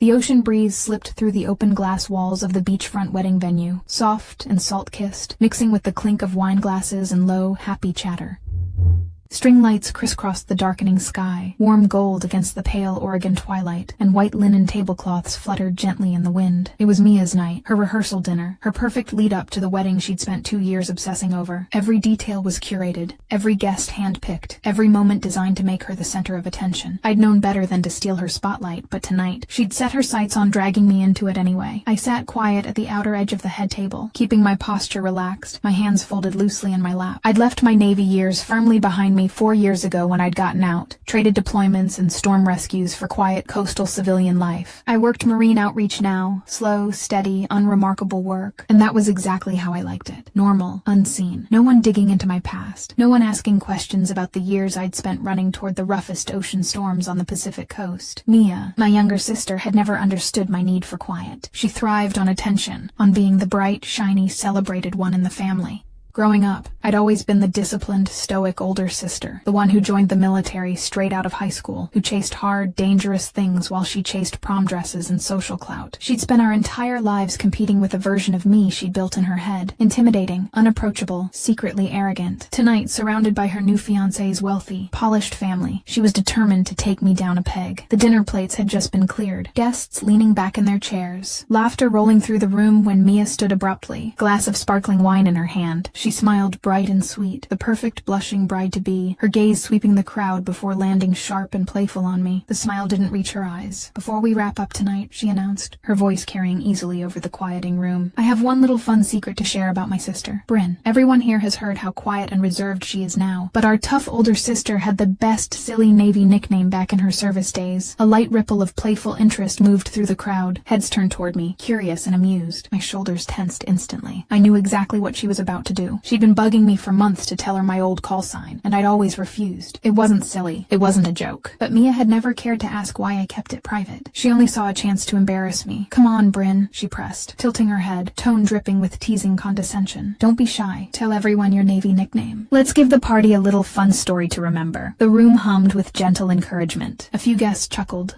The ocean breeze slipped through the open glass walls of the beachfront wedding venue, soft and salt-kissed, mixing with the clink of wine glasses and low, happy chatter. String lights crisscrossed the darkening sky, warm gold against the pale Oregon twilight, and white linen tablecloths fluttered gently in the wind. It was Mia's night, her rehearsal dinner, her perfect lead-up to the wedding she'd spent 2 years obsessing over. Every detail was curated, every guest hand-picked, every moment designed to make her the center of attention. I'd known better than to steal her spotlight, but tonight, she'd set her sights on dragging me into it anyway. I sat quiet at the outer edge of the head table, keeping my posture relaxed, my hands folded loosely in my lap. I'd left my Navy years firmly behind me 4 years ago when I'd gotten out, traded deployments and storm rescues for quiet coastal civilian life. I worked Marine outreach now, slow, steady, unremarkable work, and that was exactly how I liked it. Normal, unseen. No one digging into my past. No one asking questions about the years I'd spent running toward the roughest ocean storms on the Pacific coast. Mia, my younger sister, had never understood my need for quiet. She thrived on attention, on being the bright, shiny, celebrated one in the family. Growing up, I'd always been the disciplined, stoic older sister, the one who joined the military straight out of high school, who chased hard, dangerous things while she chased prom dresses and social clout. She'd spent our entire lives competing with a version of me she'd built in her head, intimidating, unapproachable, secretly arrogant. Tonight, surrounded by her new fiancé's wealthy, polished family, she was determined to take me down a peg. The dinner plates had just been cleared, guests leaning back in their chairs, laughter rolling through the room when Mia stood abruptly, glass of sparkling wine in her hand. She smiled bright and sweet, the perfect blushing bride-to-be, her gaze sweeping the crowd before landing sharp and playful on me. The smile didn't reach her eyes. "Before we wrap up tonight," she announced, her voice carrying easily over the quieting room, "I have one little fun secret to share about my sister, Bryn. Everyone here has heard how quiet and reserved she is now, but our tough older sister had the best silly Navy nickname back in her service days." A light ripple of playful interest moved through the crowd. Heads turned toward me, curious and amused. My shoulders tensed instantly. I knew exactly what she was about to do. She'd been bugging me for months to tell her my old call sign, and I'd always refused. It wasn't silly. It wasn't a joke. But Mia had never cared to ask why I kept it private. She only saw a chance to embarrass me. "Come on, Bryn," she pressed, tilting her head, tone dripping with teasing condescension. "Don't be shy. Tell everyone your Navy nickname. Let's give the party a little fun story to remember." The room hummed with gentle encouragement. A few guests chuckled,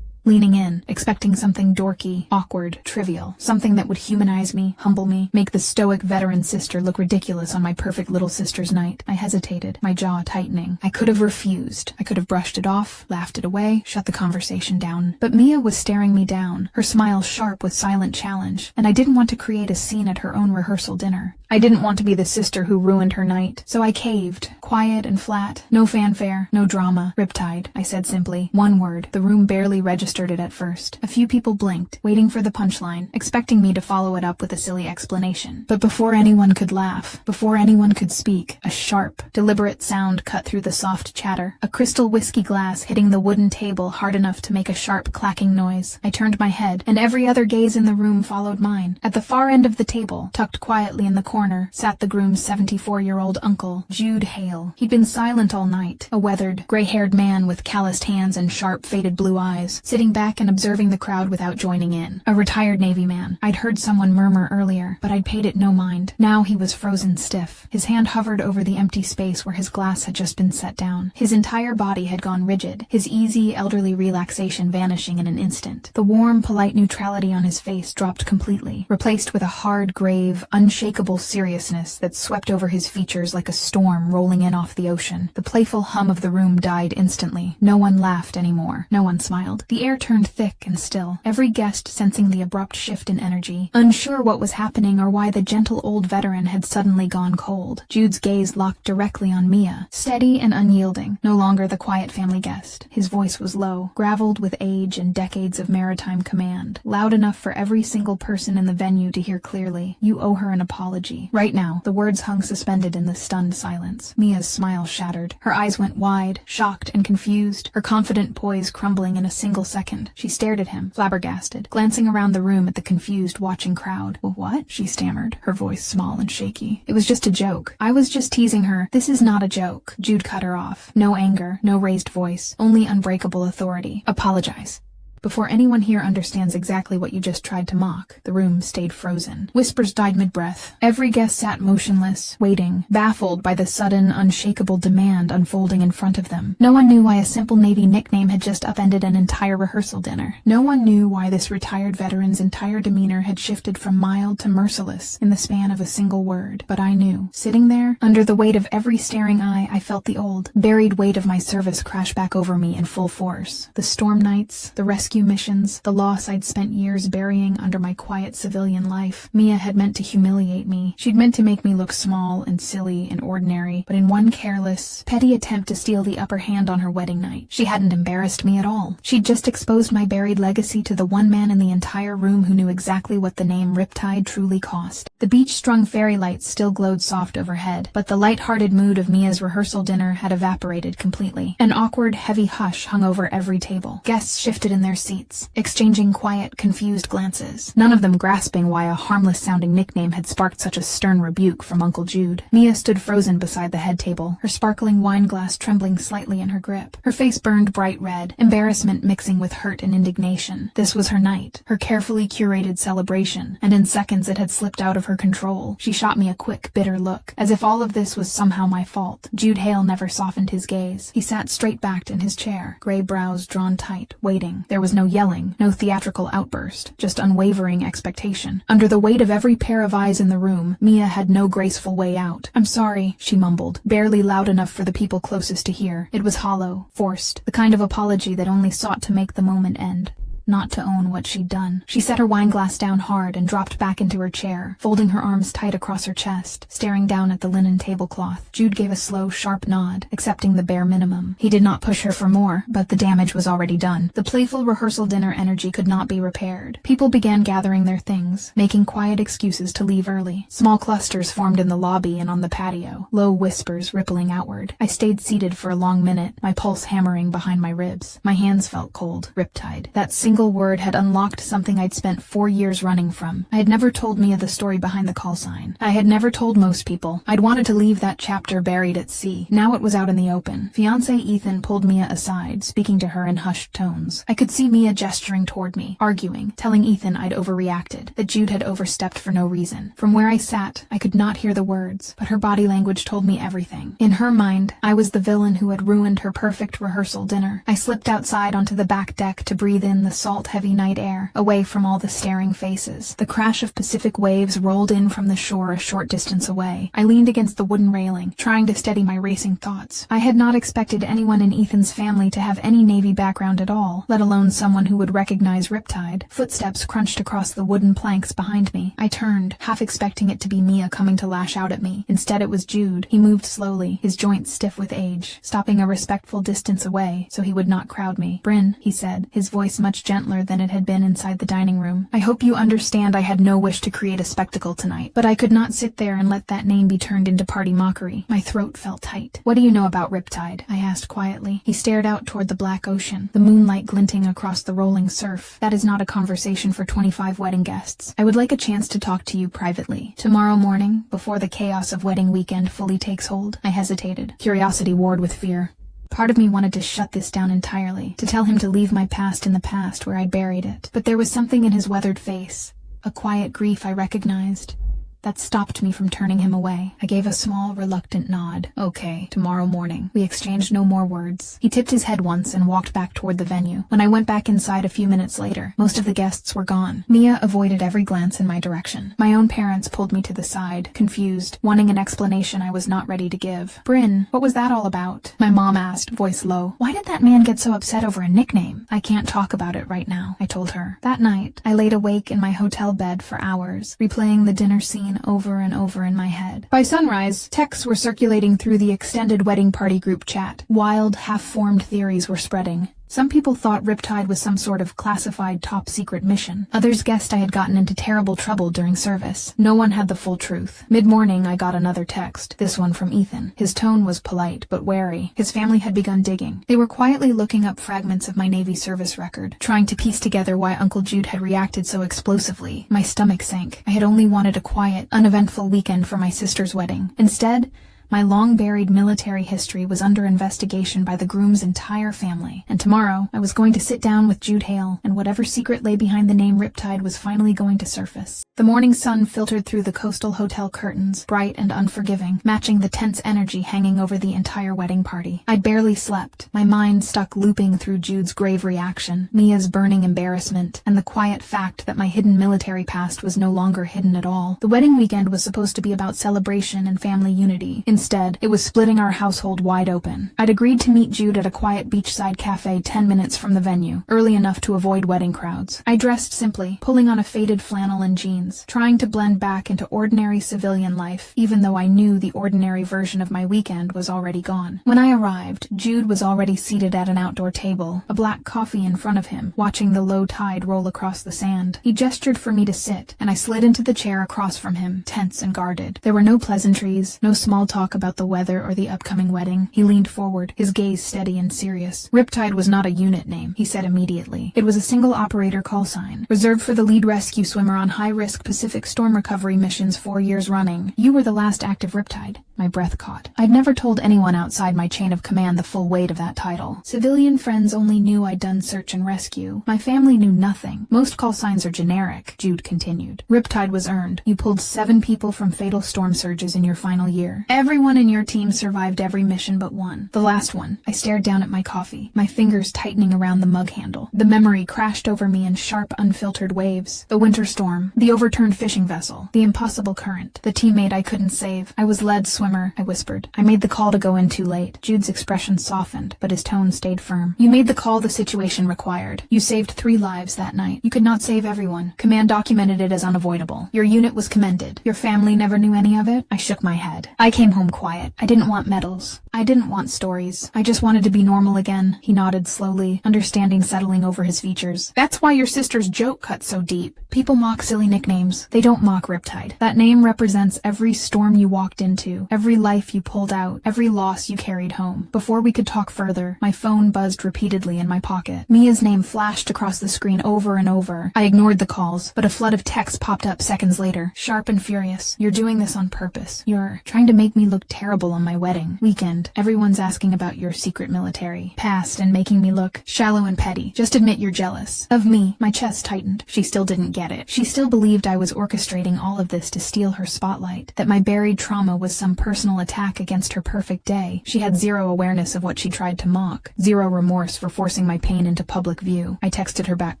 leaning in, expecting something dorky, awkward, trivial, something that would humanize me, humble me, make the stoic veteran sister look ridiculous on my perfect little sister's night. I hesitated, my jaw tightening. I could have refused. I could have brushed it off, laughed it away, shut the conversation down. But Mia was staring me down, her smile sharp with silent challenge, and I didn't want to create a scene at her own rehearsal dinner. I didn't want to be the sister who ruined her night, so I caved, quiet and flat. No fanfare, no drama. "Riptide," I said simply. One word. The room barely registered it at first. A few people blinked, waiting for the punchline, expecting me to follow it up with a silly explanation. But before anyone could laugh, before anyone could speak, a sharp, deliberate sound cut through the soft chatter. A crystal whiskey glass hitting the wooden table hard enough to make a sharp clacking noise. I turned my head, and every other gaze in the room followed mine. At the far end of the table, tucked quietly in the corner, sat the groom's 74-year-old uncle, Jude Hale. He'd been silent all night, a weathered, gray-haired man with calloused hands and sharp, faded blue eyes, sitting back and observing the crowd without joining in. A retired Navy man. I'd heard someone murmur earlier, but I'd paid it no mind. Now he was frozen stiff. His hand hovered over the empty space where his glass had just been set down. His entire body had gone rigid, his easy, elderly relaxation vanishing in an instant. The warm, polite neutrality on his face dropped completely, replaced with a hard, grave, unshakable seriousness that swept over his features like a storm rolling in off the ocean. The playful hum of the room died instantly. No one laughed anymore. No one smiled. The air turned thick and still, every guest sensing the abrupt shift in energy, unsure what was happening or why the gentle old veteran had suddenly gone cold. Jude's gaze locked directly on Mia, steady and unyielding, no longer the quiet family guest. His voice was low, graveled with age and decades of maritime command, loud enough for every single person in the venue to hear clearly. "You owe her an apology. Right now." The words hung suspended in the stunned silence. Mia's smile shattered. Her eyes went wide, shocked and confused, her confident poise crumbling in a single second. She stared at him, flabbergasted, glancing around the room at the confused, watching crowd. "Well, what?" she stammered, her voice small and shaky. "It was just a joke. I was just teasing her. This is not a joke." Jude cut her off. No anger, no raised voice, only unbreakable authority. "Apologize." Before anyone here understands exactly what you just tried to mock, the room stayed frozen. Whispers died mid-breath. Every guest sat motionless, waiting, baffled by the sudden, unshakable demand unfolding in front of them. No one knew why a simple Navy nickname had just upended an entire rehearsal dinner. No one knew why this retired veteran's entire demeanor had shifted from mild to merciless in the span of a single word. But I knew. Sitting there, under the weight of every staring eye, I felt the old, buried weight of my service crash back over me in full force. The storm nights, the rescue missions, the loss I'd spent years burying under my quiet civilian life. Mia had meant to humiliate me. She'd meant to make me look small and silly and ordinary, but in one careless, petty attempt to steal the upper hand on her wedding night, she hadn't embarrassed me at all. She'd just exposed my buried legacy to the one man in the entire room who knew exactly what the name Riptide truly cost. The beach-strung fairy lights still glowed soft overhead, but the light-hearted mood of Mia's rehearsal dinner had evaporated completely. An awkward, heavy hush hung over every table. Guests shifted in their seats, exchanging quiet, confused glances, none of them grasping why a harmless-sounding nickname had sparked such a stern rebuke from Uncle Jude. Mia stood frozen beside the head table, her sparkling wine glass trembling slightly in her grip. Her face burned bright red, embarrassment mixing with hurt and indignation. This was her night, her carefully curated celebration, and in seconds it had slipped out of her control. She shot me a quick, bitter look, as if all of this was somehow my fault. Jude Hale never softened his gaze. He sat straight-backed in his chair, gray brows drawn tight, waiting. There was no yelling, no theatrical outburst, just unwavering expectation. Under the weight of every pair of eyes in the room, Mia had no graceful way out. "I'm sorry," she mumbled, barely loud enough for the people closest to hear. It was hollow, forced, the kind of apology that only sought to make the moment end, not to own what she'd done. She set her wine glass down hard and dropped back into her chair, folding her arms tight across her chest, staring down at the linen tablecloth. Jude gave a slow, sharp nod, accepting the bare minimum. He did not push her for more, but the damage was already done. The playful rehearsal dinner energy could not be repaired. People began gathering their things, making quiet excuses to leave early. Small clusters formed in the lobby and on the patio, low whispers rippling outward. I stayed seated for a long minute, my pulse hammering behind my ribs. My hands felt cold. Riptide. That single word had unlocked something I'd spent 4 years running from. I had never told Mia the story behind the call sign. I had never told most people. I'd wanted to leave that chapter buried at sea. Now it was out in the open. Fiancé Ethan pulled Mia aside, speaking to her in hushed tones. I could see Mia gesturing toward me, arguing, telling Ethan I'd overreacted, that Jude had overstepped for no reason. From where I sat, I could not hear the words, but her body language told me everything. In her mind, I was the villain who had ruined her perfect rehearsal dinner. I slipped outside onto the back deck to breathe in the salt-heavy night air, away from all the staring faces. The crash of Pacific waves rolled in from the shore a short distance away. I leaned against the wooden railing, trying to steady my racing thoughts. I had not expected anyone in Ethan's family to have any Navy background at all, let alone someone who would recognize Riptide. Footsteps crunched across the wooden planks behind me. I turned, half expecting it to be Mia coming to lash out at me. Instead it was Jude. He moved slowly, his joints stiff with age, stopping a respectful distance away so he would not crowd me. "Bryn," he said, his voice much gentler than it had been inside the dining room. "I hope you understand I had no wish to create a spectacle tonight, but I could not sit there and let that name be turned into party mockery." My throat felt tight. "What do you know about Riptide?" I asked quietly. He stared out toward the black ocean, the moonlight glinting across the rolling surf. "That is not a conversation for 25 wedding guests. I would like a chance to talk to you privately. Tomorrow morning, before the chaos of wedding weekend fully takes hold." I hesitated. Curiosity warred with fear. Part of me wanted to shut this down entirely, to tell him to leave my past in the past where I'd buried it. But there was something in his weathered face, a quiet grief I recognized, that stopped me from turning him away. I gave a small, reluctant nod. "Okay, tomorrow morning." We exchanged no more words. He tipped his head once and walked back toward the venue. When I went back inside a few minutes later, most of the guests were gone. Mia avoided every glance in my direction. My own parents pulled me to the side, confused, wanting an explanation I was not ready to give. "Bryn, what was that all about?" my mom asked, voice low. "Why did that man get so upset over a nickname?" "I can't talk about it right now," I told her. That night, I laid awake in my hotel bed for hours, replaying the dinner scene over and over in my head. By sunrise, texts were circulating through the extended wedding party group chat. Wild, half-formed theories were spreading. Some people thought Riptide was some sort of classified top-secret mission. Others guessed I had gotten into terrible trouble during service. No one had the full truth. Mid-morning, I got another text, this one from Ethan. His tone was polite, but wary. His family had begun digging. They were quietly looking up fragments of my Navy service record, trying to piece together why Uncle Jude had reacted so explosively. My stomach sank. I had only wanted a quiet, uneventful weekend for my sister's wedding. Instead, My long-buried military history was under investigation by the groom's entire family, and tomorrow I was going to sit down with Jude Hale, and whatever secret lay behind the name Riptide was finally going to surface. The morning sun filtered through the coastal hotel curtains, bright and unforgiving, matching the tense energy hanging over the entire wedding party. I barely slept, my mind stuck looping through Jude's grave reaction, Mia's burning embarrassment, and the quiet fact that my hidden military past was no longer hidden at all. The wedding weekend was supposed to be about celebration and family unity. Instead, it was splitting our household wide open. I'd agreed to meet Jude at a quiet beachside cafe 10 minutes from the venue, early enough to avoid wedding crowds. I dressed simply, pulling on a faded flannel and jeans, trying to blend back into ordinary civilian life, even though I knew the ordinary version of my weekend was already gone. When I arrived, Jude was already seated at an outdoor table, a black coffee in front of him, watching the low tide roll across the sand. He gestured for me to sit, and I slid into the chair across from him, tense and guarded. There were no pleasantries, no small talk about the weather or the upcoming wedding. He leaned forward, his gaze steady and serious. Riptide was not a unit name, he said immediately. It was a single operator call sign, reserved for the lead rescue swimmer on high-risk Pacific storm recovery missions 4 years running. You were the last active Riptide. My breath caught. I'd never told anyone outside my chain of command the full weight of that title. Civilian friends only knew I'd done search and rescue. My family knew nothing. Most call signs are generic, Jude continued. Riptide was earned. You pulled 7 people from fatal storm surges in your final year. Everyone in your team survived every mission but one. The last one. I stared down at my coffee, my fingers tightening around the mug handle. The memory crashed over me in sharp, unfiltered waves. The winter storm, the overturned fishing vessel, the impossible current, the teammate I couldn't save. I was led swimmer, I whispered. I made the call to go in too late. Jude's expression softened, but his tone stayed firm. You made the call the situation required. You saved 3 lives that night. You could not save everyone. Command documented it as unavoidable. Your unit was commended. Your family never knew any of it? I shook my head. I came home quiet. I didn't want medals. I didn't want stories. I just wanted to be normal again. He nodded slowly, understanding settling over his features. That's why your sister's joke cut so deep. People mock silly nicknames. They don't mock Riptide. That name represents every storm you walked into, every life you pulled out, every loss you carried home. Before we could talk further, my phone buzzed repeatedly in my pocket. Mia's name flashed across the screen over and over. I ignored the calls, but a flood of texts popped up seconds later, sharp and furious. You're doing this on purpose. You're trying to make me look terrible on my wedding weekend. Everyone's asking about your secret military past and making me look shallow and petty. Just admit you're jealous. Of me. My chest tightened. She still didn't get it. She still believed I was orchestrating all of this to steal her spotlight, that my buried trauma was some personal attack against her perfect day. She had zero awareness of what she tried to mock, zero remorse for forcing my pain into public view. I texted her back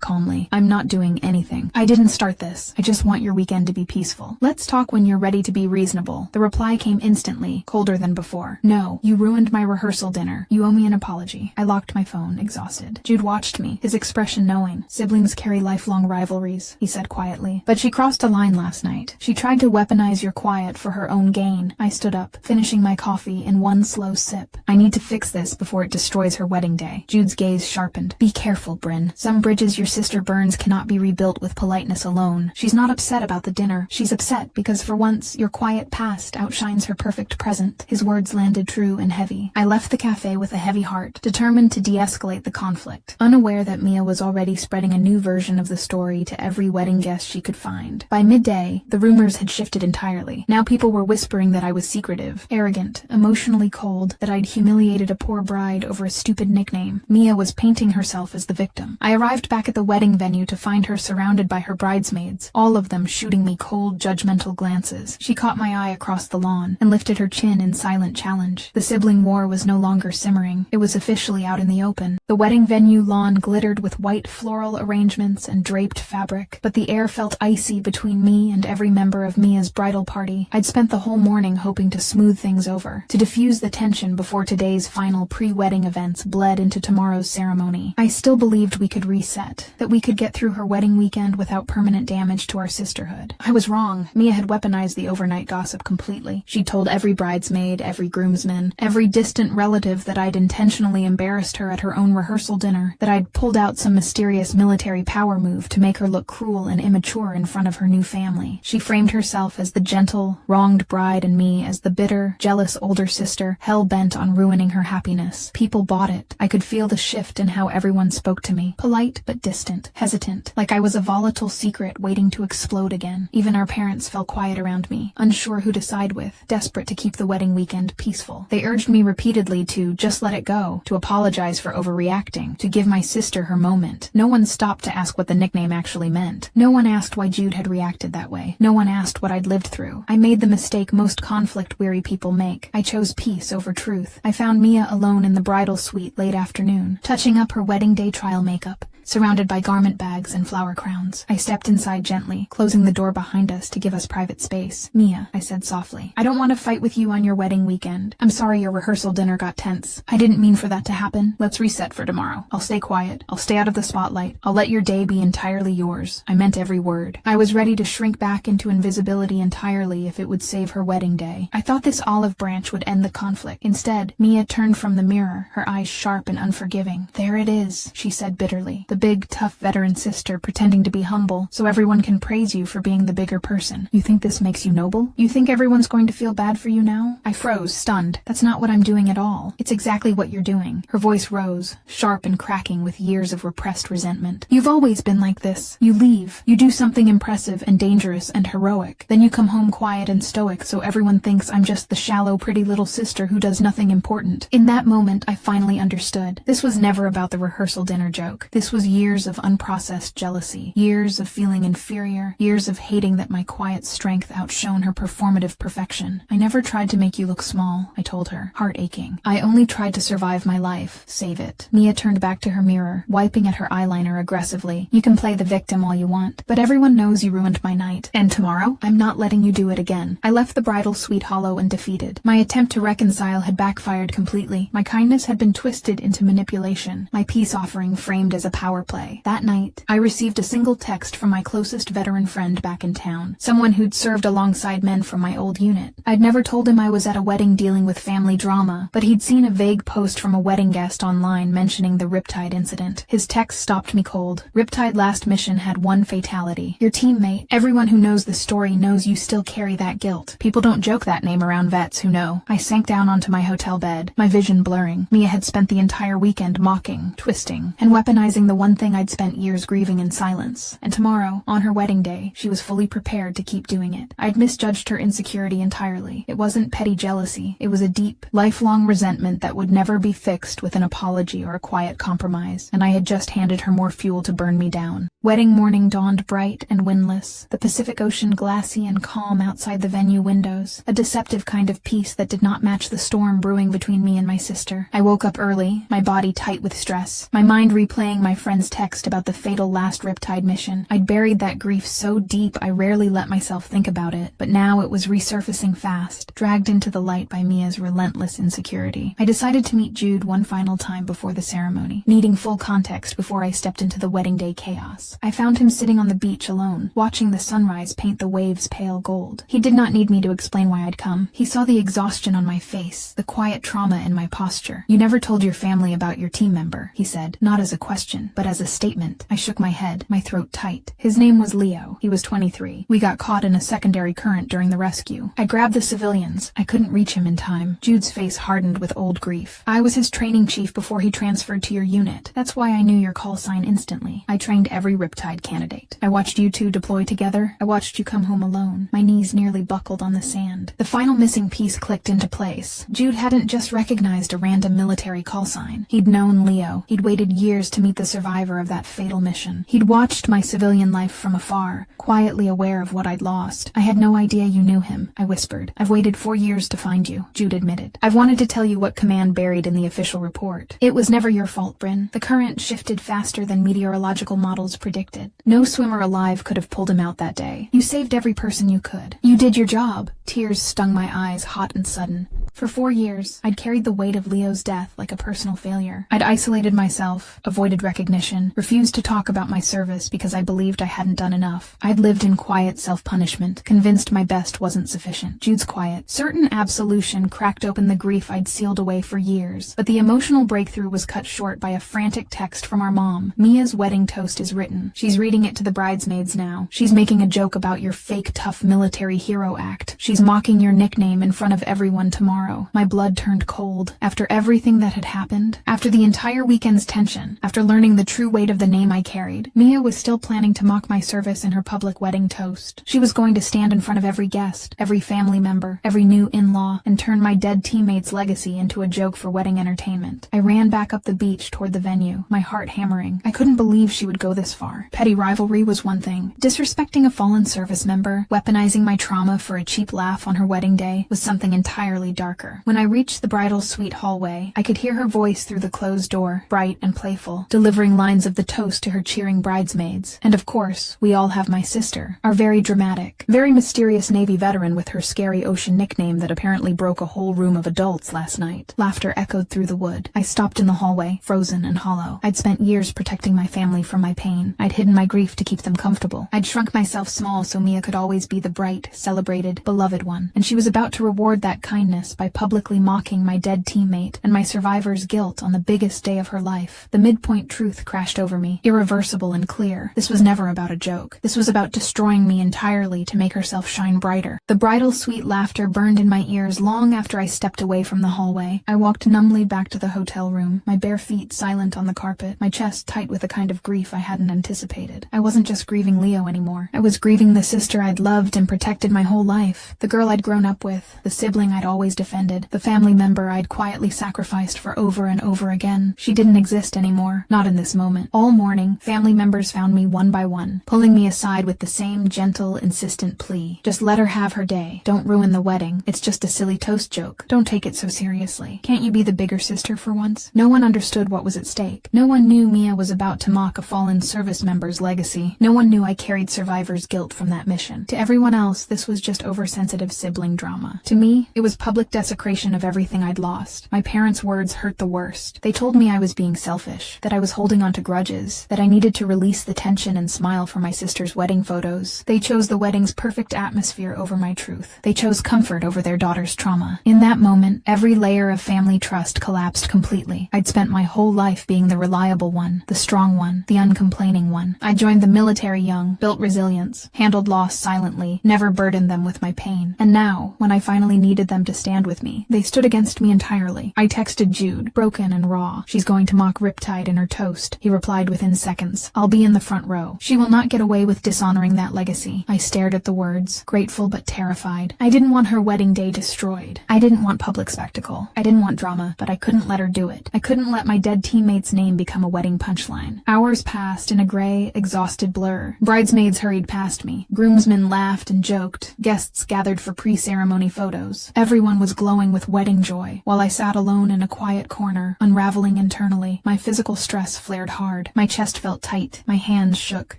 calmly. I'm not doing anything. I didn't start this. I just want your weekend to be peaceful. Let's talk when you're ready to be reasonable. The reply came instantly, colder than before. No, you ruined my rehearsal dinner. You owe me an apology. I locked my phone, exhausted. Jude watched me, his expression knowing. Siblings carry lifelong rivalries, he said quietly. But she crossed a line last night. She tried to weaponize your quiet for her own gain. I stood up, finishing my coffee in one slow sip. I need to fix this before it destroys her wedding day. Jude's gaze sharpened. Be careful, Bryn. Some bridges your sister burns cannot be rebuilt with politeness alone. She's not upset about the dinner. She's upset because for once your quiet past outshines her perfect present. His words landed true and heavy. I left the cafe with a heavy heart, determined to de-escalate the conflict, unaware that Mia was already spreading a new version of the story to every wedding guest she could find. By midday, the rumors had shifted entirely. Now people were whispering that I was secretive, arrogant, emotionally cold, that I'd humiliated a poor bride over a stupid nickname. Mia was painting herself as the victim. I arrived back at the wedding venue to find her surrounded by her bridesmaids, all of them shooting me cold, judgmental glances. She caught my eye across the lawn and lifted her chin in silent challenge. The sibling war was no longer simmering. It was officially out in the open. The wedding venue lawn glittered with white floral arrangements and draped fabric, but the air felt icy between me and every member of Mia's bridal party. I'd spent the whole morning hoping to smooth things over, to diffuse the tension before today's final pre-wedding events bled into tomorrow's ceremony. I still believed we could reset, that we could get through her wedding weekend without permanent damage to our sisterhood. I was wrong. Mia had weaponized the overnight gossip completely. She'd told every bridesmaid, every groomsman, every distant relative that I'd intentionally embarrassed her at her own rehearsal dinner, that I'd pulled out some mysterious military power move to make her look cruel and immature in front of her new family. She framed herself as the gentle, wronged bride and me as the bitter, jealous older sister, hell-bent on ruining her happiness. People bought it. I could feel the shift in how everyone spoke to me. Polite but distant, hesitant, like I was a volatile secret waiting to explode again. Even our parents fell quiet around me, unsure who to side with, desperate to keep the wedding weekend peaceful. They urged me repeatedly to just let it go, to apologize for overreacting, to give my sister her moment. No one stopped to ask what the nickname actually meant. No one asked why Jude had reacted that way. No one asked what I'd lived through. I made the mistake most conflict-weary people make. I chose peace over truth. I found Mia alone in the bridal suite late afternoon, touching up her wedding day trial makeup, surrounded by garment bags and flower crowns. I stepped inside gently, closing the door behind us to give us private space. "Mia," I said softly, "I don't want to fight with you on your wedding weekend. I'm sorry your rehearsal dinner got tense. I didn't mean for that to happen. Let's reset for tomorrow. I'll stay quiet. I'll stay out of the spotlight. I'll let your day be entirely yours." I meant every word. I was ready to shrink back into invisibility entirely if it would save her wedding day. I thought this olive branch would end the conflict. Instead, Mia turned from the mirror, her eyes sharp and unforgiving. "There it is," she said bitterly. "The big, tough veteran sister pretending to be humble so everyone can praise you for being the bigger person. You think this makes you noble? You think everyone's going to feel bad for you now?" I froze, stunned. "That's not what I'm doing at all. It's exactly what you're doing." Her voice rose, sharp and cracking with years of repressed resentment. "You've always been like this. You leave. You do something impressive and dangerous and heroic. Then you come home quiet and stoic so everyone thinks I'm just the shallow, pretty little sister who does nothing important." In that moment, I finally understood. This was never about the rehearsal dinner joke. This was years of unprocessed jealousy, years of feeling inferior, years of hating that my quiet strength outshone her performative perfection. "I never tried to make you look small," I told her, heart aching. "I only tried to survive my life, save it." Mia turned back to her mirror, wiping at her eyeliner aggressively. "You can play the victim all you want, but everyone knows you ruined my night. And tomorrow, I'm not letting you do it again." I left the bridal suite hollow and defeated. My attempt to reconcile had backfired completely. My kindness had been twisted into manipulation, my peace offering framed as a power play. That night, I received a single text from my closest veteran friend back in town, someone who'd served alongside men from my old unit. I'd never told him I was at a wedding dealing with family drama, but he'd seen a vague post from a wedding guest online mentioning the Riptide incident. His text stopped me cold. "Riptide last mission had one fatality. Your teammate. Everyone who knows the story knows you still carry that guilt. People don't joke that name around vets who know." I sank down onto my hotel bed, my vision blurring. Mia had spent the entire weekend mocking, twisting, and weaponizing the one thing I'd spent years grieving in silence. And tomorrow, on her wedding day, she was fully prepared to keep doing it. I'd misjudged her insecurity entirely. It wasn't petty jealousy. It was a deep, lifelong resentment that would never be fixed with an apology or a quiet compromise, and I had just handed her more fuel to burn me down. Wedding morning dawned bright and windless, the Pacific Ocean glassy and calm outside the venue windows, a deceptive kind of peace that did not match the storm brewing between me and my sister. I woke up early, my body tight with stress, my mind replaying my friend's text about the fatal last Riptide mission. I'd buried that grief so deep I rarely let myself think about it, but now it was resurfacing fast, dragged into the light by Mia's relentless insecurity. I decided to meet Jude one final time before the ceremony, needing full context before I stepped into the wedding day chaos. I found him sitting on the beach alone, watching the sunrise paint the waves pale gold. He did not need me to explain why I'd come. He saw the exhaustion on my face, the quiet trauma in my posture. "You never told your family about your team member," he said, not as a question, but as a statement. I shook my head, my throat tight. "His name was Leo. He was 23. We got caught in a secondary current during the rescue. I grabbed the civilians. I couldn't reach him in time." Jude's face hardened with old grief. "I was his training chief before he transferred to your unit. That's why I knew your call sign instantly. I trained every Riptide candidate. I watched you two deploy together. I watched you come home alone." My knees nearly buckled on the sand. The final missing piece clicked into place. Jude hadn't just recognized a random military call sign. He'd known Leo. He'd waited years to meet the survivor of that fatal mission. He'd watched my civilian life from afar, quietly aware of what I'd lost. "I had no idea you knew him," I whispered. "I've waited 4 years to find you," Jude admitted. "I've wanted to tell you what command buried in the official report. It was never your fault, Bryn. The current shifted faster than meteorological models predicted. No swimmer alive could have pulled him out that day. You saved every person you could. You did your job." Tears stung my eyes, hot and sudden. For 4 years, I'd carried the weight of Leo's death like a personal failure. I'd isolated myself, avoided recognition, refused to talk about my service because I believed I hadn't done enough. I'd lived in quiet self-punishment, convinced my best wasn't sufficient. Jude's quiet, certain absolution cracked open the grief I'd sealed away for years, but the emotional breakthrough was cut short by a frantic text from our mom. "Mia's wedding toast is written. She's reading it to the bridesmaids now. She's making a joke about your fake tough military hero act. She's mocking your nickname in front of everyone tomorrow. tomorrow. My blood turned cold. After everything that had happened, after the entire weekend's tension, after learning the true weight of the name I carried, Mia was still planning to mock my service in her public wedding toast. She was going to stand in front of every guest, every family member, every new in-law, and turn my dead teammate's legacy into a joke for wedding entertainment. I ran back up the beach toward the venue, my heart hammering. I couldn't believe she would go this far. Petty rivalry was one thing. Disrespecting a fallen service member, weaponizing my trauma for a cheap laugh on her wedding day, was something entirely darker. When I reached the bridal suite hallway, I could hear her voice through the closed door, bright and playful, delivering lines of the toast to her cheering bridesmaids. And of course, we all have my sister, our very dramatic, very mysterious Navy veteran with her scary ocean nickname that apparently broke a whole room of adults last night. Laughter echoed through the wood. I stopped in the hallway, frozen and hollow. I'd spent years protecting my family from my pain. I'd hidden my grief to keep them comfortable. I'd shrunk myself small so Mia could always be the bright, celebrated, beloved one. And she was about to reward that kindness by publicly mocking my dead teammate and my survivor's guilt on the biggest day of her life. The midpoint truth crashed over me, irreversible and clear. This was never about a joke. This was about destroying me entirely to make herself shine brighter. The bridal suite laughter burned in my ears long after I stepped away from the hallway. I walked numbly back to the hotel room, my bare feet silent on the carpet, my chest tight with a kind of grief I hadn't anticipated. I wasn't just grieving Leo anymore. I was grieving the sister I'd loved and protected my whole life, the girl I'd grown up with, the sibling I'd always defended, the family member I'd quietly sacrificed for over and over again. She didn't exist anymore, not in this moment. All morning, family members found me one by one, pulling me aside with the same gentle, insistent plea. Just let her have her day. Don't ruin the wedding. It's just a silly toast joke. Don't take it so seriously. Can't you be the bigger sister for once? No one understood what was at stake. No one knew Mia was about to mock a fallen service member's legacy. No one knew I carried survivor's guilt from that mission. To everyone else, this was just oversensitive sibling drama. To me, it was public desecration of everything I'd lost. My parents' words hurt the worst. They told me I was being selfish, that I was holding on to grudges, that I needed to release the tension and smile for my sister's wedding photos. They chose the wedding's perfect atmosphere over my truth. They chose comfort over their daughter's trauma. In that moment, every layer of family trust collapsed completely. I'd spent my whole life being the reliable one, the strong one, the uncomplaining one. I joined the military young, built resilience, handled loss silently, never burdened them with my pain. And now, when I finally needed them to stand with me, they stood against me entirely. I texted Jude, broken and raw. She's going to mock Riptide in her toast. He replied within seconds. I'll be in the front row. She will not get away with dishonoring that legacy. I stared at the words, grateful but terrified. I didn't want her wedding day destroyed. I didn't want public spectacle. I didn't want drama, but I couldn't let her do it. I couldn't let my dead teammate's name become a wedding punchline. Hours passed in a gray, exhausted blur. Bridesmaids hurried past me. Groomsmen laughed and joked. Guests gathered for pre-ceremony photos. Everyone was glowing with wedding joy, while I sat alone in a quiet corner, unraveling internally. My physical stress flared hard. My chest felt tight. My hands shook.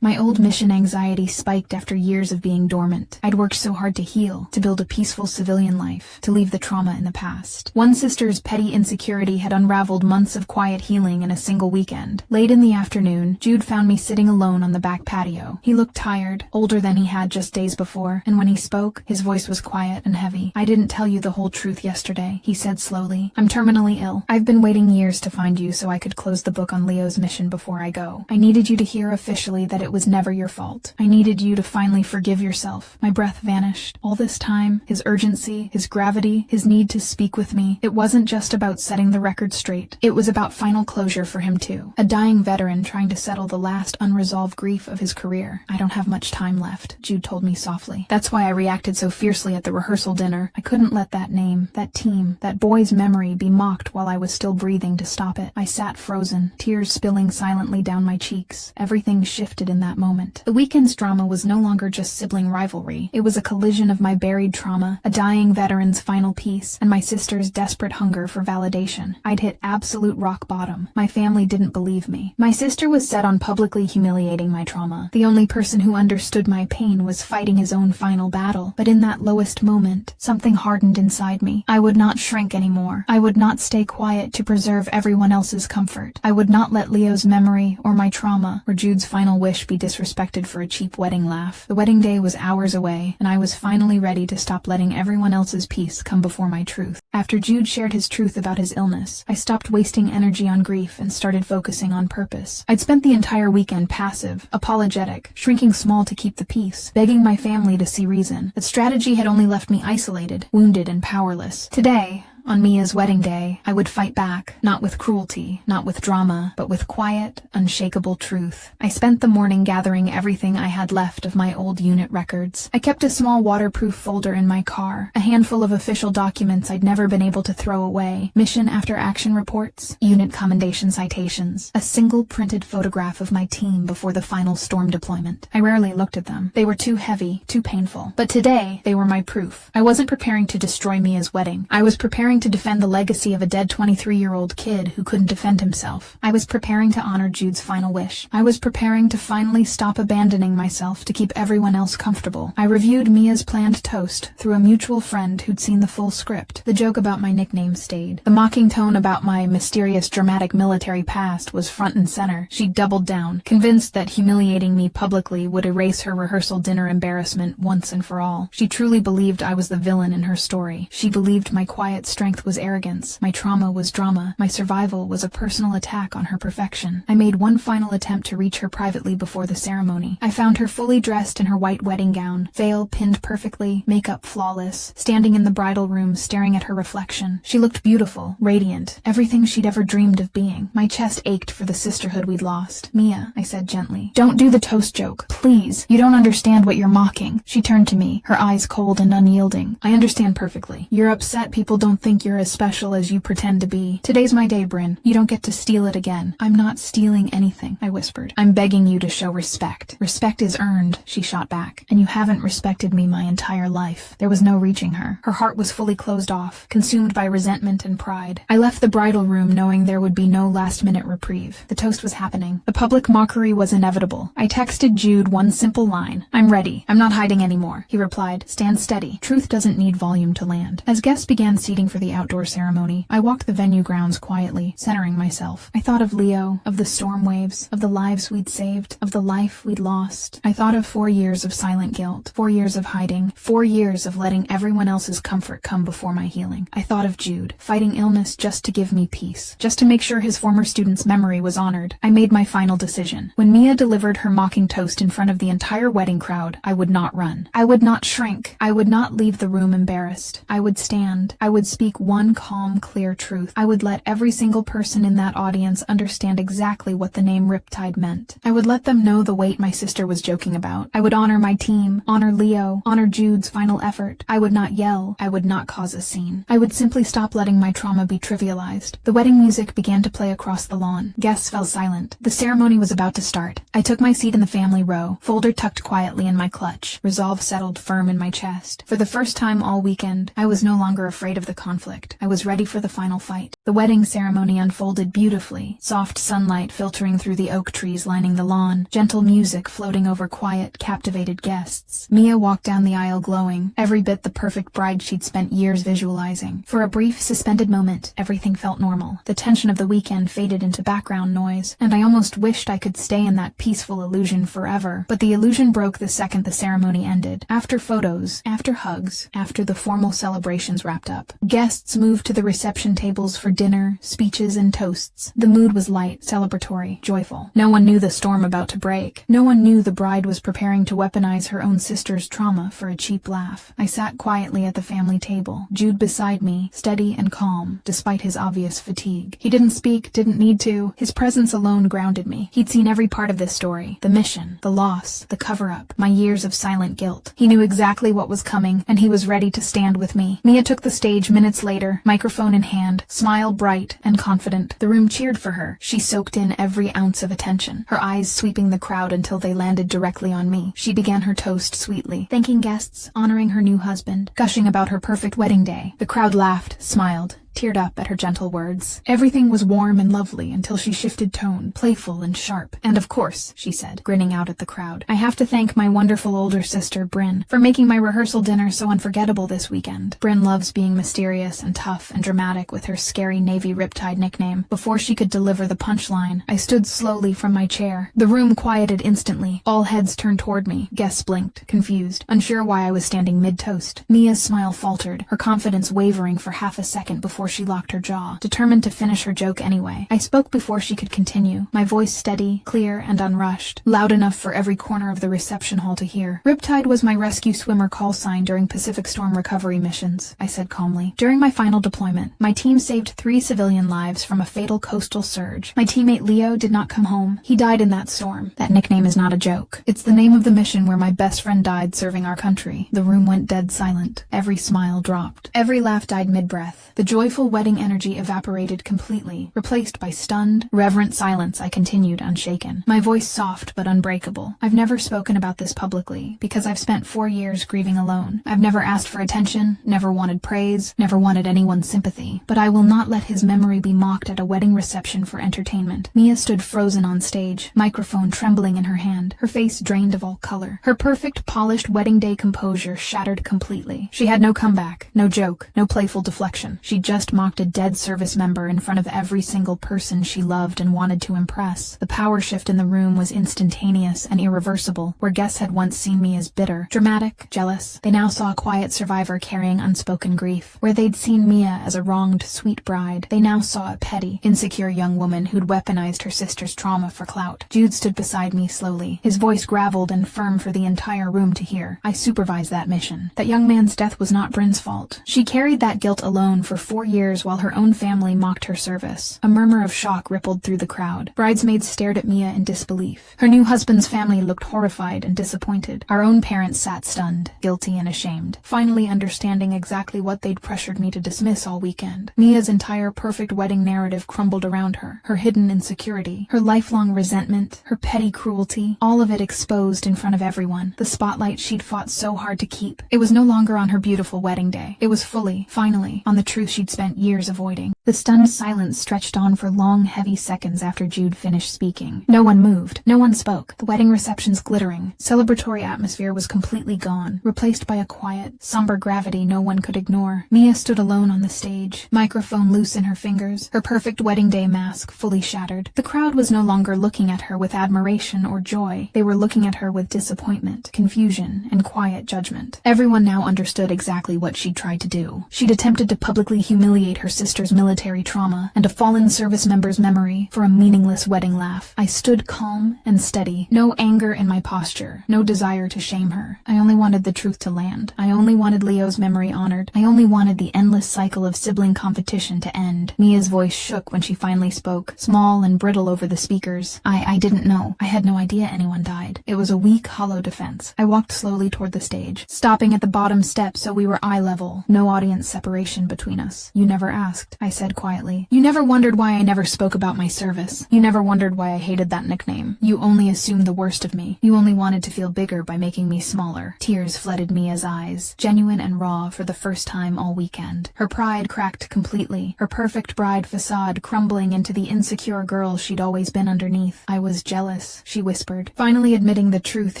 My old mission anxiety spiked after years of being dormant. I'd worked so hard to heal, to build a peaceful civilian life, to leave the trauma in the past. One sister's petty insecurity had unraveled months of quiet healing in a single weekend. Late in the afternoon, Jude found me sitting alone on the back patio. He looked tired, older than he had just days before, and when he spoke, his voice was quiet and heavy. I didn't tell you the whole truth yesterday, he said slowly. I'm terminally ill. I've been waiting years to find you so I could close the book on Leo's mission before I go. I needed you to hear officially that it was never your fault. I needed you to finally forgive yourself. My breath vanished. All this time, his urgency, his gravity, his need to speak with me, it wasn't just about setting the record straight. It was about final closure for him too. A dying veteran trying to settle the last unresolved grief of his career. I don't have much time left, Jude told me softly. That's why I reacted so fiercely at the rehearsal dinner. I couldn't let that name, that team, that boy's memory be mocked while I was still breathing to stop it. I sat frozen, tears spilling silently down my cheeks. Everything shifted in that moment. The weekend's drama was no longer just sibling rivalry. It was a collision of my buried trauma, a dying veteran's final piece, and my sister's desperate hunger for validation. I'd hit absolute rock bottom. My family didn't believe me. My sister was set on publicly humiliating my trauma. The only person who understood my pain was fighting his own final battle. But in that lowest moment, something hardened inside me. I would not shrink anymore. I would not stay quiet to preserve everyone else's comfort. I would not let Leo's memory, or my trauma, or Jude's final wish be disrespected for a cheap wedding laugh. The wedding day was hours away, and I was finally ready to stop letting everyone else's peace come before my truth. After Jude shared his truth about his illness, I stopped wasting energy on grief and started focusing on purpose. I'd spent the entire weekend passive, apologetic, shrinking small to keep the peace, begging my family to see reason. That strategy had only left me isolated, wounded, and powerless. powerless. Today, on Mia's wedding day, I would fight back, not with cruelty, not with drama, but with quiet, unshakable truth. I spent the morning gathering everything I had left of my old unit records. I kept a small waterproof folder in my car, a handful of official documents I'd never been able to throw away, mission after action reports, unit commendation citations, a single printed photograph of my team before the final storm deployment. I rarely looked at them. They were too heavy, too painful. But today, they were my proof. I wasn't preparing to destroy Mia's wedding. I was preparing to defend the legacy of a dead 23-year-old kid who couldn't defend himself. I was preparing to honor Jude's final wish. I was preparing to finally stop abandoning myself to keep everyone else comfortable. I reviewed Mia's planned toast through a mutual friend who'd seen the full script. The joke about my nickname stayed. The mocking tone about my mysterious dramatic military past was front and center. She doubled down, convinced that humiliating me publicly would erase her rehearsal dinner embarrassment once and for all. She truly believed I was the villain in her story. She believed my quiet strength was arrogance, my trauma was drama, my survival was a personal attack on her perfection. I made one final attempt to reach her privately before the ceremony. I found her fully dressed in her white wedding gown, veil pinned perfectly, makeup flawless, standing in the bridal room staring at her reflection. She looked beautiful, radiant, everything she'd ever dreamed of being. My chest ached for the sisterhood we'd lost. Mia, I said gently, don't do the toast joke, please. You don't understand what you're mocking. She turned to me, her eyes cold and unyielding. I understand perfectly. You're upset people don't think you're as special as you pretend to be. Today's my day, Bryn. You don't get to steal it again. I'm not stealing anything, I whispered. I'm begging you to show respect. Respect is earned, she shot back. And you haven't respected me my entire life. There was no reaching her. Her heart was fully closed off, consumed by resentment and pride. I left the bridal room knowing there would be no last-minute reprieve. The toast was happening. The public mockery was inevitable. I texted Jude one simple line. I'm ready. I'm not hiding anymore. He replied, stand steady. Truth doesn't need volume to land. As guests began seating for the outdoor ceremony, I walked the venue grounds quietly, centering myself. I thought of Leo, of the storm waves, of the lives we'd saved, of the life we'd lost. I thought of 4 years of silent guilt, 4 years of hiding, 4 years of letting everyone else's comfort come before my healing. I thought of Jude, fighting illness just to give me peace, just to make sure his former student's memory was honored. I made my final decision. When Mia delivered her mocking toast in front of the entire wedding crowd, I would not run. I would not shrink. I would not leave the room embarrassed. I would stand. I would speak one calm, clear truth. I would let every single person in that audience understand exactly what the name Riptide meant. I would let them know the weight my sister was joking about. I would honor my team, honor Leo, honor Jude's final effort. I would not yell. I would not cause a scene. I would simply stop letting my trauma be trivialized. The wedding music began to play across the lawn. Guests fell silent. The ceremony was about to start. I took my seat in the family row, folder tucked quietly in my clutch, resolve settled firm in my chest. For the first time all weekend, I was no longer afraid of the conflict. I was ready for the final fight. The wedding ceremony unfolded beautifully, soft sunlight filtering through the oak trees lining the lawn, gentle music floating over quiet, captivated guests. Mia walked down the aisle glowing, every bit the perfect bride she'd spent years visualizing. For a brief, suspended moment, everything felt normal. The tension of the weekend faded into background noise, and I almost wished I could stay in that peaceful illusion forever. But the illusion broke the second the ceremony ended. After photos, after hugs, after the formal celebrations wrapped up, guests moved to the reception tables for dinner, speeches, and toasts. The mood was light, celebratory, joyful. No one knew the storm about to break. No one knew the bride was preparing to weaponize her own sister's trauma for a cheap laugh. I sat quietly at the family table, Jude beside me, steady and calm, despite his obvious fatigue. He didn't speak, didn't need to. His presence alone grounded me. He'd seen every part of this story. The mission, the loss, the cover-up, my years of silent guilt. He knew exactly what was coming, and he was ready to stand with me. Mia took the stage minutes later, microphone in hand, smile bright and confident. The room cheered for her. She soaked in every ounce of attention, her eyes sweeping the crowd until they landed directly on me. She began her toast sweetly, thanking guests, honoring her new husband, gushing about her perfect wedding day. The crowd laughed, smiled, teared up at her gentle words. Everything was warm and lovely until she shifted tone, playful and sharp. And of course, she said, grinning out at the crowd, I have to thank my wonderful older sister, Bryn, for making my rehearsal dinner so unforgettable this weekend. Bryn loves being mysterious and tough and dramatic with her scary Navy Riptide nickname. Before she could deliver the punchline, I stood slowly from my chair. The room quieted instantly. All heads turned toward me. Guests blinked, confused, unsure why I was standing mid-toast. Mia's smile faltered, her confidence wavering for half a second before before she locked her jaw, determined to finish her joke anyway. I spoke before she could continue, my voice steady, clear, and unrushed, loud enough for every corner of the reception hall to hear. Riptide was my rescue swimmer call sign during Pacific Storm recovery missions, I said calmly. During my final deployment, my team saved 3 civilian lives from a fatal coastal surge. My teammate Leo did not come home. He died in that storm. That nickname is not a joke. It's the name of the mission where my best friend died serving our country. The room went dead silent. Every smile dropped. Every laugh died mid-breath. The joyful wedding energy evaporated completely, replaced by stunned, reverent silence. I continued unshaken, my voice soft but unbreakable. I've never spoken about this publicly, because I've spent 4 years grieving alone. I've never asked for attention, never wanted praise, never wanted anyone's sympathy. But I will not let his memory be mocked at a wedding reception for entertainment. Mia stood frozen on stage, microphone trembling in her hand, her face drained of all color. Her perfect, polished wedding day composure shattered completely. She had no comeback, no joke, no playful deflection. She just mocked a dead service member in front of every single person she loved and wanted to impress. The power shift in the room was instantaneous and irreversible. Where guests had once seen me as bitter, dramatic, jealous, they now saw a quiet survivor carrying unspoken grief. Where they'd seen Mia as a wronged, sweet bride, they now saw a petty, insecure young woman who'd weaponized her sister's trauma for clout. Jude stood beside me slowly, his voice graveled and firm for the entire room to hear. I supervised that mission. That young man's death was not Bryn's fault. She carried that guilt alone for 4 years while her own family mocked her service. A murmur of shock rippled through the crowd. Bridesmaids stared at Mia in disbelief. Her new husband's family looked horrified and disappointed. Our own parents sat stunned, guilty and ashamed, finally understanding exactly what they'd pressured me to dismiss all weekend. Mia's entire perfect wedding narrative crumbled around her. Her hidden insecurity, her lifelong resentment, her petty cruelty, all of it exposed in front of everyone. The spotlight she'd fought so hard to keep. It was no longer on her beautiful wedding day. It was fully, finally, on the truth she'd spent years avoiding. The stunned silence stretched on for long, heavy seconds after Jude finished speaking. No one moved. No one spoke. The wedding reception's glittering, celebratory atmosphere was completely gone, replaced by a quiet, somber gravity no one could ignore. Mia stood alone on the stage, microphone loose in her fingers, her perfect wedding day mask fully shattered. The crowd was no longer looking at her with admiration or joy. They were looking at her with disappointment, confusion, and quiet judgment. Everyone now understood exactly what she'd tried to do. She'd attempted to publicly humiliate her sister's military trauma and a fallen service member's memory for a meaningless wedding laugh. I stood calm and steady, no anger in my posture, no desire to shame her. I only wanted the truth to land. I only wanted Leo's memory honored. I only wanted the endless cycle of sibling competition to end. Mia's voice shook when she finally spoke, small and brittle over the speakers. I didn't know. I had no idea anyone died. It was a weak, hollow defense. I walked slowly toward the stage, stopping at the bottom step so we were eye level, no audience separation between us. You never asked, I said quietly. You never wondered why I never spoke about my service. You never wondered why I hated that nickname. You only assumed the worst of me. You only wanted to feel bigger by making me smaller. Tears flooded Mia's eyes, genuine and raw for the first time all weekend. Her pride cracked completely, her perfect bride facade crumbling into the insecure girl she'd always been underneath. I was jealous, she whispered, finally admitting the truth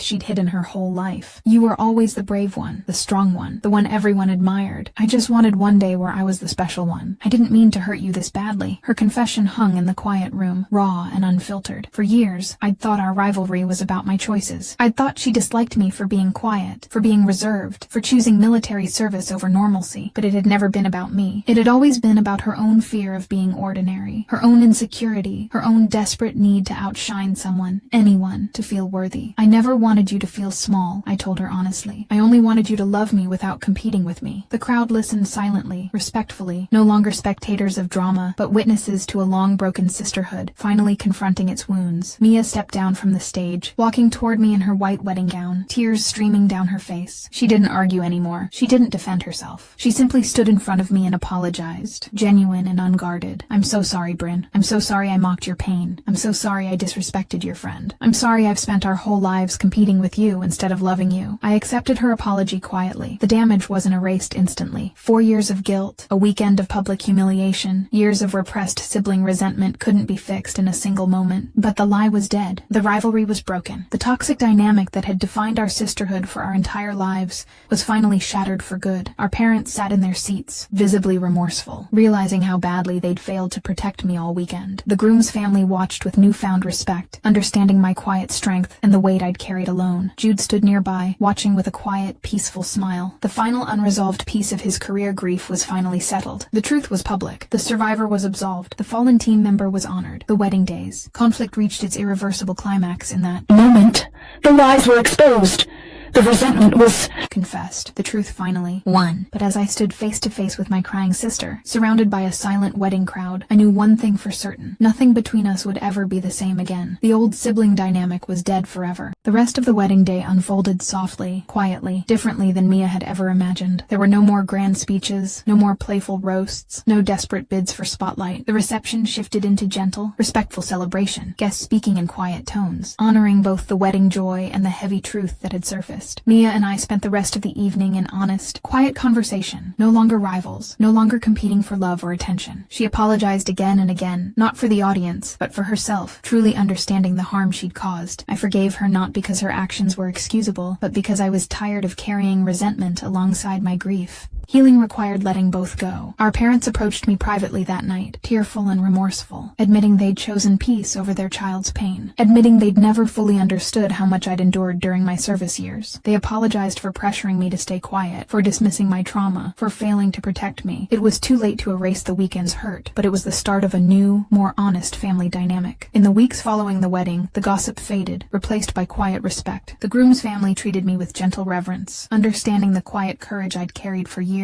she'd hidden her whole life. You were always the brave one, the strong one, the one everyone admired. I just wanted one day where I was the special one. I didn't mean to hurt you this badly. Her confession hung in the quiet room, raw and unfiltered. For years, I'd thought our rivalry was about my choices. I'd thought she disliked me for being quiet, for being reserved, for choosing military service over normalcy. But it had never been about me. It had always been about her own fear of being ordinary, her own insecurity, her own desperate need to outshine someone, anyone, to feel worthy. I never wanted you to feel small, I told her honestly. I only wanted you to love me without competing with me. The crowd listened silently, respectfully, no longer spectators of drama, but witnesses to a long-broken sisterhood, finally confronting its wounds. Mia stepped down from the stage, walking toward me in her white wedding gown, tears streaming down her face. She didn't argue anymore. She didn't defend herself. She simply stood in front of me and apologized, genuine and unguarded. I'm so sorry, Bryn. I'm so sorry I mocked your pain. I'm so sorry I disrespected your friend. I'm sorry I've spent our whole lives competing with you instead of loving you. I accepted her apology quietly. The damage wasn't erased instantly. 4 years of guilt, a weekend of public humiliation, years of repressed sibling resentment couldn't be fixed in a single moment. But the lie was dead. The rivalry was broken. The toxic dynamic that had defined our sisterhood for our entire lives was finally shattered for good. Our parents sat in their seats, visibly remorseful, realizing how badly they'd failed to protect me all weekend. The groom's family watched with newfound respect, understanding my quiet strength and the weight I'd carried alone. Jude stood nearby, watching with a quiet, peaceful smile. The final unresolved piece of his career grief was finally settled. unfurled. The truth was public. The survivor was absolved. The fallen team member was honored. The wedding days. Conflict reached its irreversible climax in that moment. The lies were exposed. The resentment was confessed. The truth finally won. But as I stood face to face with my crying sister, surrounded by a silent wedding crowd, I knew one thing for certain. Nothing between us would ever be the same again. The old sibling dynamic was dead forever. The rest of the wedding day unfolded softly, quietly, differently than Mia had ever imagined. There were no more grand speeches, no more playful roasts, no desperate bids for spotlight. The reception shifted into gentle, respectful celebration, guests speaking in quiet tones, honoring both the wedding joy and the heavy truth that had surfaced. Mia and I spent the rest of the evening in honest, quiet conversation, no longer rivals, no longer competing for love or attention. She apologized again and again, not for the audience, but for herself, truly understanding the harm she'd caused. I forgave her not because her actions were excusable, but because I was tired of carrying resentment alongside my grief. Healing required letting both go. Our parents approached me privately that night, tearful and remorseful, admitting they'd chosen peace over their child's pain, admitting they'd never fully understood how much I'd endured during my service years. They apologized for pressuring me to stay quiet, for dismissing my trauma, for failing to protect me. It was too late to erase the weekend's hurt, but it was the start of a new, more honest family dynamic. In the weeks following the wedding, the gossip faded, replaced by quiet respect. The groom's family treated me with gentle reverence, understanding the quiet courage I'd carried for years.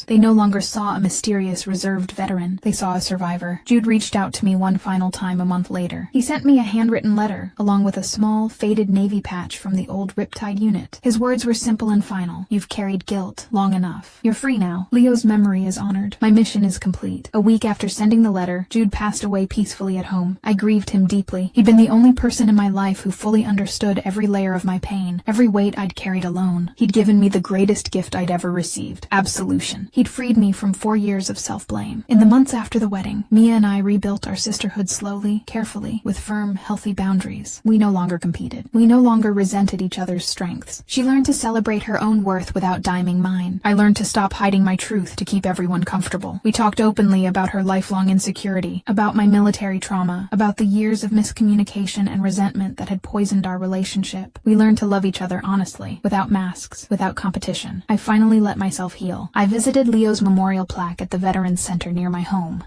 They no longer saw a mysterious, reserved veteran. They saw a survivor. Jude reached out to me one final time a month later. He sent me a handwritten letter, along with a small, faded navy patch from the old Riptide unit. His words were simple and final. You've carried guilt long enough. You're free now. Leo's memory is honored. My mission is complete. A week after sending the letter, Jude passed away peacefully at home. I grieved him deeply. He'd been the only person in my life who fully understood every layer of my pain, every weight I'd carried alone. He'd given me the greatest gift I'd ever received. Absolution. He'd freed me from 4 years of self-blame. In the months after the wedding, Mia and I rebuilt our sisterhood slowly, carefully, with firm, healthy boundaries. We no longer competed. We no longer resented each other's strengths. She learned to celebrate her own worth without diming mine. I learned to stop hiding my truth to keep everyone comfortable. We talked openly about her lifelong insecurity, about my military trauma, about the years of miscommunication and resentment that had poisoned our relationship. We learned to love each other honestly, without masks, without competition. I finally let myself heal. I visited Leo's memorial plaque at the Veterans Center near my home.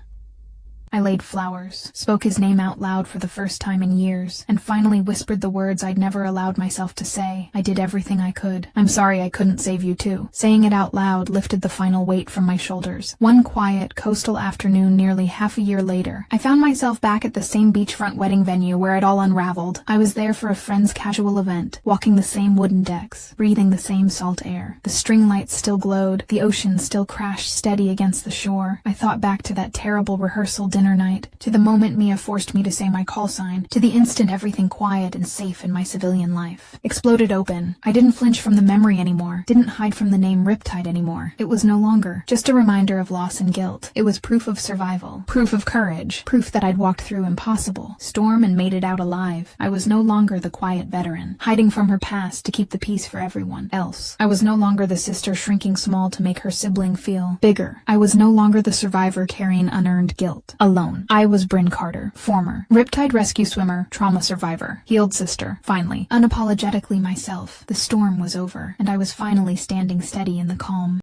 I laid flowers, spoke his name out loud for the first time in years, and finally whispered the words I'd never allowed myself to say. I did everything I could. I'm sorry I couldn't save you too. Saying it out loud lifted the final weight from my shoulders. One quiet, coastal afternoon nearly half a year later, I found myself back at the same beachfront wedding venue where it all unraveled. I was there for a friend's casual event, walking the same wooden decks, breathing the same salt air. The string lights still glowed, the ocean still crashed steady against the shore. I thought back to that terrible rehearsal dinner night, to the moment Mia forced me to say my call sign, to the instant everything quiet and safe in my civilian life exploded open. I didn't flinch from the memory anymore, didn't hide from the name Riptide anymore. It was no longer just a reminder of loss and guilt. It was proof of survival, proof of courage, proof that I'd walked through impossible storm and made it out alive. I was no longer the quiet veteran, hiding from her past to keep the peace for everyone else. I was no longer the sister shrinking small to make her sibling feel bigger. I was no longer the survivor carrying unearned guilt alone. I was Bryn Carter, former Riptide rescue swimmer, trauma survivor, healed sister, finally, unapologetically myself. The storm was over, and I was finally standing steady in the calm.